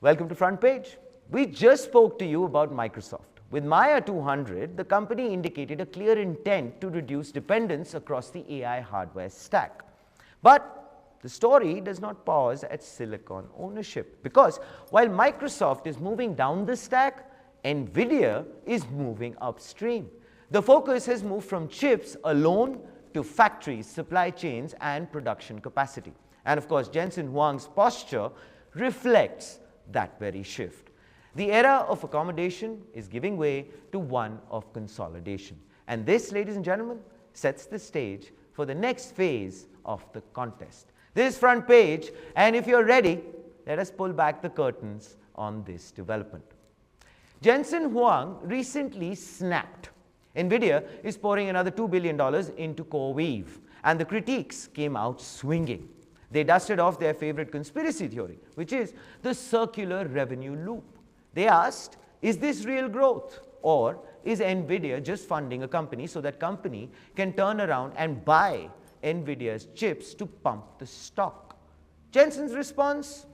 Welcome to Front Page. We just spoke to you about Microsoft. With Maia 200, the company indicated a clear intent to reduce dependence across the AI hardware stack. But the story does not pause at silicon ownership, because while Microsoft is moving down the stack, Nvidia is moving upstream. The focus has moved from chips alone to factories, supply chains, and production capacity. And of course, Jensen Huang's posture reflects that very shift. The era of accommodation is giving way to one of consolidation. And this, ladies and gentlemen, sets the stage for the next phase of the contest. This is Front Page, and if you're ready, let us pull back the curtains on this development. Jensen Huang recently snapped. Nvidia is pouring another $2 billion into CoreWeave, and the critiques came out swinging. They dusted off their favorite conspiracy theory, which is the circular revenue loop. They asked, is this real growth, or is Nvidia just funding a company so that company can turn around and buy Nvidia's chips to pump the stock? Jensen's response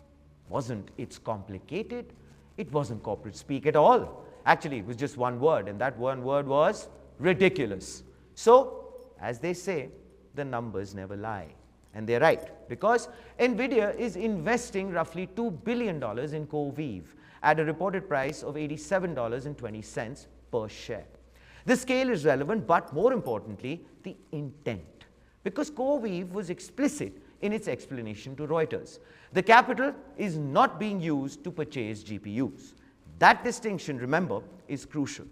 wasn't it's complicated. It wasn't corporate speak at all. Actually, it was just one word, and that one word was ridiculous. So, as they say, the numbers never lie. And they're right, because Nvidia is investing roughly $2 billion in CoreWeave at a reported price of $87.20 per share. The scale is relevant, but more importantly, the intent. Because CoreWeave was explicit in its explanation to Reuters. The capital is not being used to purchase GPUs. That distinction, remember, is crucial,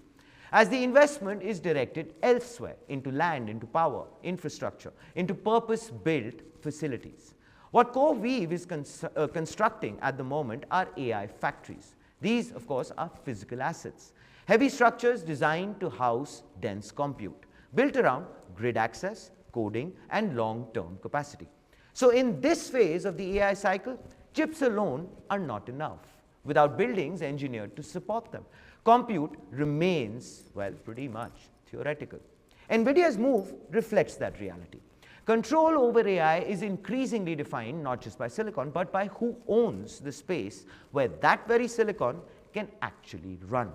as the investment is directed elsewhere, into land, into power, infrastructure, into purpose-built facilities. What CoreWeave is constructing at the moment are AI factories. These, of course, are physical assets, heavy structures designed to house dense compute, built around grid access, coding, and long-term capacity. So in this phase of the AI cycle, chips alone are not enough, without buildings engineered to support them. Compute remains, well, pretty much theoretical. Nvidia's move reflects that reality. Control over AI is increasingly defined not just by silicon, but by who owns the space where that very silicon can actually run.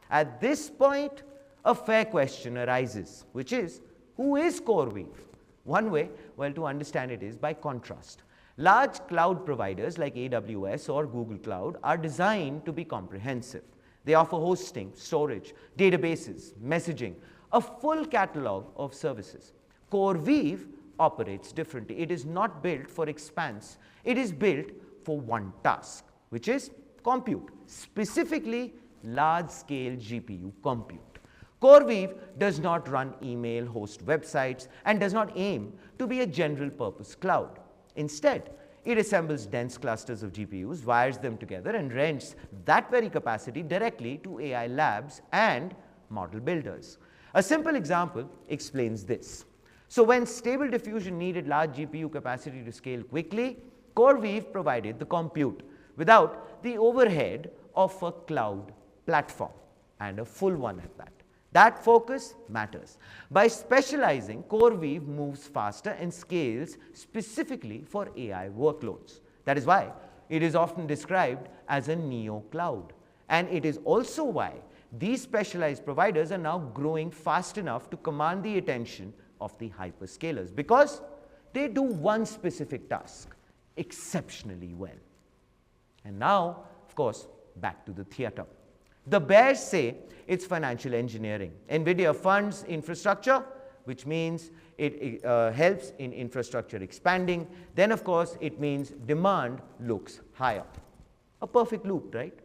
At this point, a fair question arises, which is, who is CoreWeave? One way, well, to understand it is by contrast. Large cloud providers like AWS or Google Cloud are designed to be comprehensive. They offer hosting, storage, databases, messaging, a full catalog of services. CoreWeave operates differently. It is not built for expanse. It is built for one task, which is compute, specifically large-scale GPU compute. CoreWeave does not run email, host websites, and does not aim to be a general-purpose cloud. Instead, it assembles dense clusters of GPUs, wires them together, and rents that very capacity directly to AI labs and model builders. A simple example explains this. So when Stable Diffusion needed large GPU capacity to scale quickly, CoreWeave provided the compute without the overhead of a cloud platform, and a full one at that. That focus matters. By specializing, CoreWeave moves faster and scales specifically for AI workloads. That is why it is often described as a neo-cloud. And it is also why these specialized providers are now growing fast enough to command the attention of the hyperscalers, because they do one specific task exceptionally well. And now, of course, back to the theater. The bears say it's financial engineering. Nvidia funds infrastructure, which means it helps in infrastructure expanding. Then, of course, it means demand looks higher. A perfect loop, right?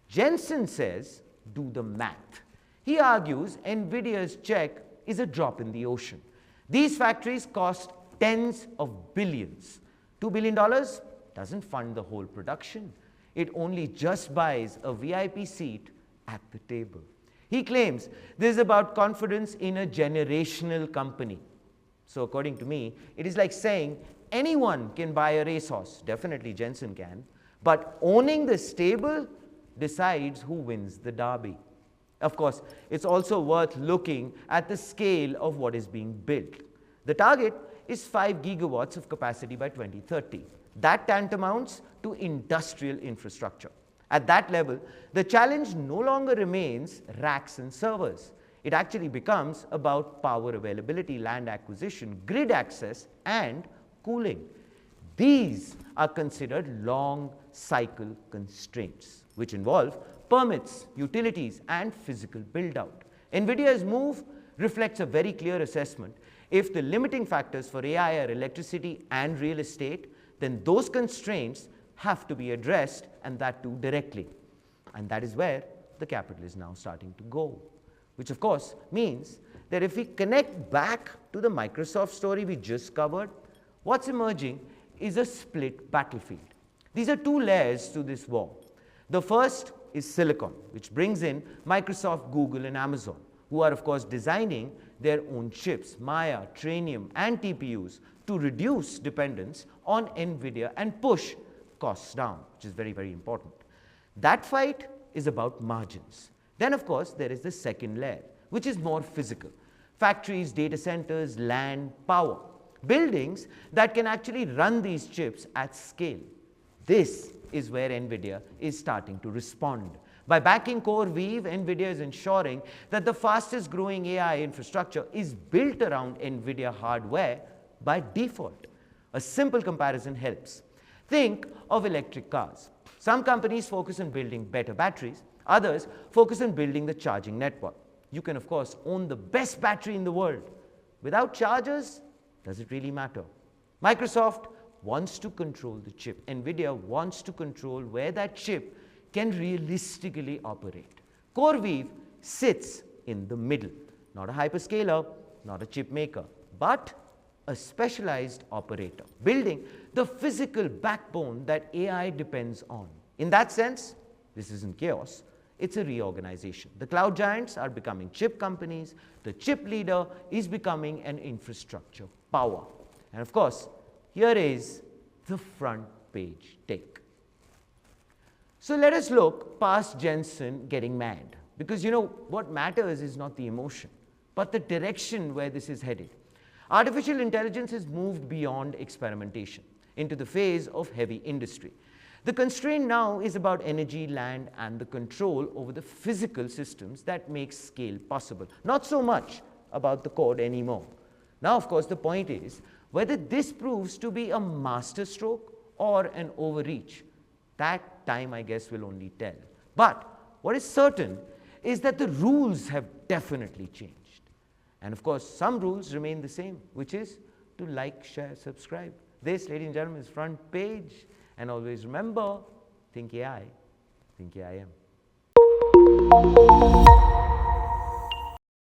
Jensen says, do the math. He argues Nvidia's check is a drop in the ocean. These factories cost tens of billions. $2 billion doesn't fund the whole production. It only just buys a VIP seat at the table. He claims this is about confidence in a generational company. So according to me, it is like saying anyone can buy a racehorse. Definitely Jensen can. But owning the stable decides who wins the derby. Of course, it's also worth looking at the scale of what is being built. The target is 5 gigawatts of capacity by 2030. That tantamounts to industrial infrastructure. At that level, the challenge no longer remains racks and servers. It actually becomes about power availability, land acquisition, grid access, and cooling. These are considered long cycle constraints, which involve permits, utilities, and physical build-out. Nvidia's move reflects a very clear assessment. If the limiting factors for AI are electricity and real estate, then those constraints have to be addressed, and that too directly. And that is where the capital is now starting to go, which of course means that if we connect back to the Microsoft story we just covered, what's emerging is a split battlefield. These are two layers to this war. The first is silicon, which brings in Microsoft, Google, and Amazon, who are of course designing their own chips, Maia, Trainium, and TPUs to reduce dependence on Nvidia and push costs down, which is very, very important. That fight is about margins. Then of course there is the second layer, which is more physical. Factories, data centers, land, power. Buildings that can actually run these chips at scale. This is where Nvidia is starting to respond. By backing CoreWeave, Nvidia is ensuring that the fastest growing AI infrastructure is built around Nvidia hardware by default. A simple comparison helps. Think of electric cars. Some companies focus on building better batteries, others focus on building the charging network. You can of course own the best battery in the world. Without chargers, does it really matter? Microsoft wants to control the chip. Nvidia wants to control where that chip can realistically operate. CoreWeave sits in the middle, not a hyperscaler, not a chip maker, but a specialized operator, building the physical backbone that AI depends on. In that sense, this isn't chaos, it's a reorganization. The cloud giants are becoming chip companies, the chip leader is becoming an infrastructure power. And of course, here is the front page take. So let us look past Jensen getting mad, because what matters is not the emotion, but the direction where this is headed. Artificial intelligence has moved beyond experimentation into the phase of heavy industry. The constraint now is about energy, land, and the control over the physical systems that make scale possible, not so much about the code anymore. Now, of course, the point is whether this proves to be a masterstroke or an overreach. That time, I guess, will only tell. But what is certain is that the rules have definitely changed. And of course, some rules remain the same, which is to like, share, subscribe. This, ladies and gentlemen, is front page. And always remember, think AI, think AI am.